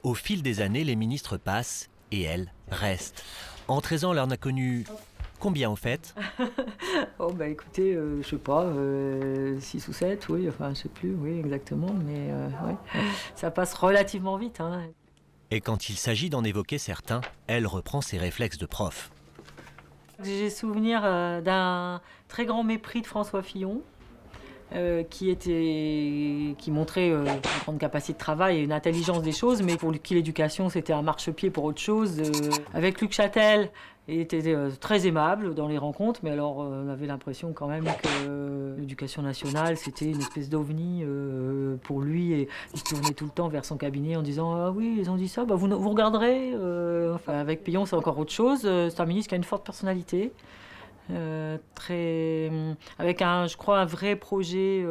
Au fil des années, les ministres passent et elle reste. En 13 ans, elle en a connu combien au fait? Oh bah écoutez, je sais pas, 6 ou 7, oui, enfin je sais plus, oui exactement, mais ouais, ça passe relativement vite, hein. Et quand il s'agit d'en évoquer certains, elle reprend ses réflexes de prof. J'ai souvenir d'un très grand mépris de François Fillon, qui montrait une grande capacité de travail et une intelligence des choses, mais pour qui l'éducation c'était un marchepied pour autre chose. Avec Luc Châtel, il était très aimable dans les rencontres, mais alors on avait l'impression quand même que l'éducation nationale c'était une espèce d'ovni pour lui, et il se tournait tout le temps vers son cabinet en disant ah oui ils ont dit ça, bah vous regarderez. Enfin, avec Fillon c'est encore autre chose, c'est un ministre qui a une forte personnalité. Avec je crois, un vrai projet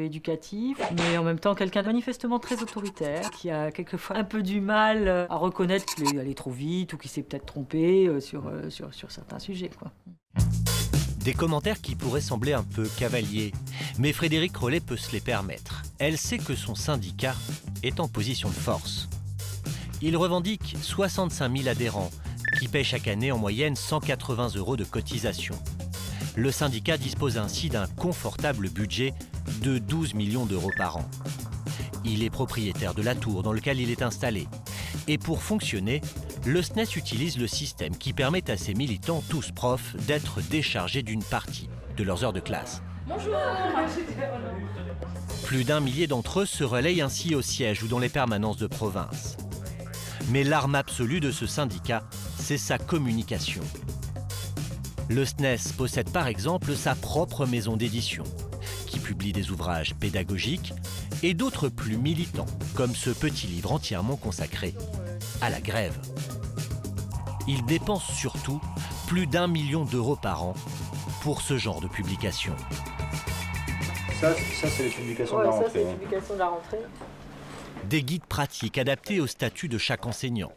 éducatif, mais en même temps quelqu'un de manifestement très autoritaire, qui a quelquefois un peu du mal à reconnaître qu'il est allé trop vite ou qu'il s'est peut-être trompé sur certains sujets, quoi. Des commentaires qui pourraient sembler un peu cavaliers, mais Frédérique Rollet peut se les permettre. Elle sait que son syndicat est en position de force. Il revendique 65 000 adhérents, qui paie chaque année en moyenne 180 € de cotisation. Le syndicat dispose ainsi d'un confortable budget de 12 millions d'euros par an. Il est propriétaire de la tour dans laquelle il est installé. Et pour fonctionner, le SNES utilise le système qui permet à ses militants, tous profs, d'être déchargés d'une partie de leurs heures de classe. Bonjour. Plus d'1 millier d'entre eux se relayent ainsi au siège ou dans les permanences de province. Mais l'arme absolue de ce syndicat, c'est sa communication. Le SNES possède par exemple sa propre maison d'édition, qui publie des ouvrages pédagogiques et d'autres plus militants, comme ce petit livre entièrement consacré à la grève. Il dépense surtout plus d'1 million d'euros par an pour ce genre de publication. Ça c'est les publications de la rentrée. Ça, c'est les publications de la rentrée. Des guides pratiques adaptés au statut de chaque enseignant,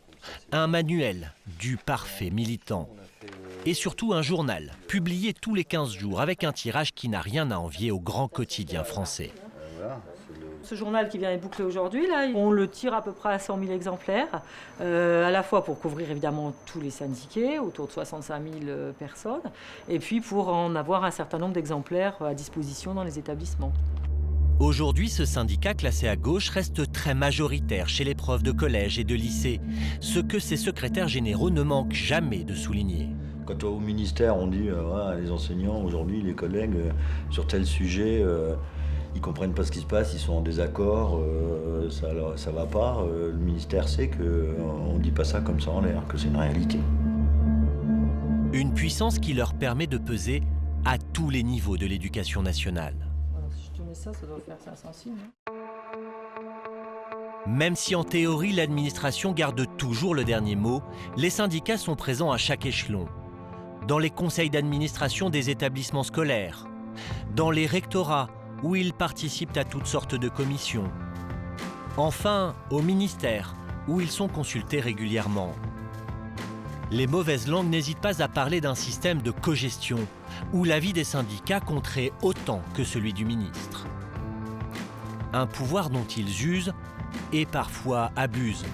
un manuel du parfait militant et surtout un journal publié tous les 15 jours avec un tirage qui n'a rien à envier au grand quotidien français. Ce journal qui vient être bouclé aujourd'hui, là, on le tire à peu près à 100 000 exemplaires, à la fois pour couvrir évidemment tous les syndiqués, autour de 65 000 personnes, et puis pour en avoir un certain nombre d'exemplaires à disposition dans les établissements. Aujourd'hui, ce syndicat classé à gauche reste très majoritaire chez les profs de collège et de lycée, ce que ses secrétaires généraux ne manquent jamais de souligner. Quand au ministère on dit les enseignants aujourd'hui, les collègues, sur tel sujet, ils comprennent pas ce qui se passe, ils sont en désaccord, ça va pas. Le ministère sait qu'on dit pas ça comme ça en l'air, que c'est une réalité. Une puissance qui leur permet de peser à tous les niveaux de l'éducation nationale. Ça doit faire 500 signes. Même si en théorie l'administration garde toujours le dernier mot, les syndicats sont présents à chaque échelon. Dans les conseils d'administration des établissements scolaires, dans les rectorats où ils participent à toutes sortes de commissions. Enfin, au ministère où ils sont consultés régulièrement. Les mauvaises langues n'hésitent pas à parler d'un système de cogestion où l'avis des syndicats compterait autant que celui du ministre. Un pouvoir dont ils usent et parfois abusent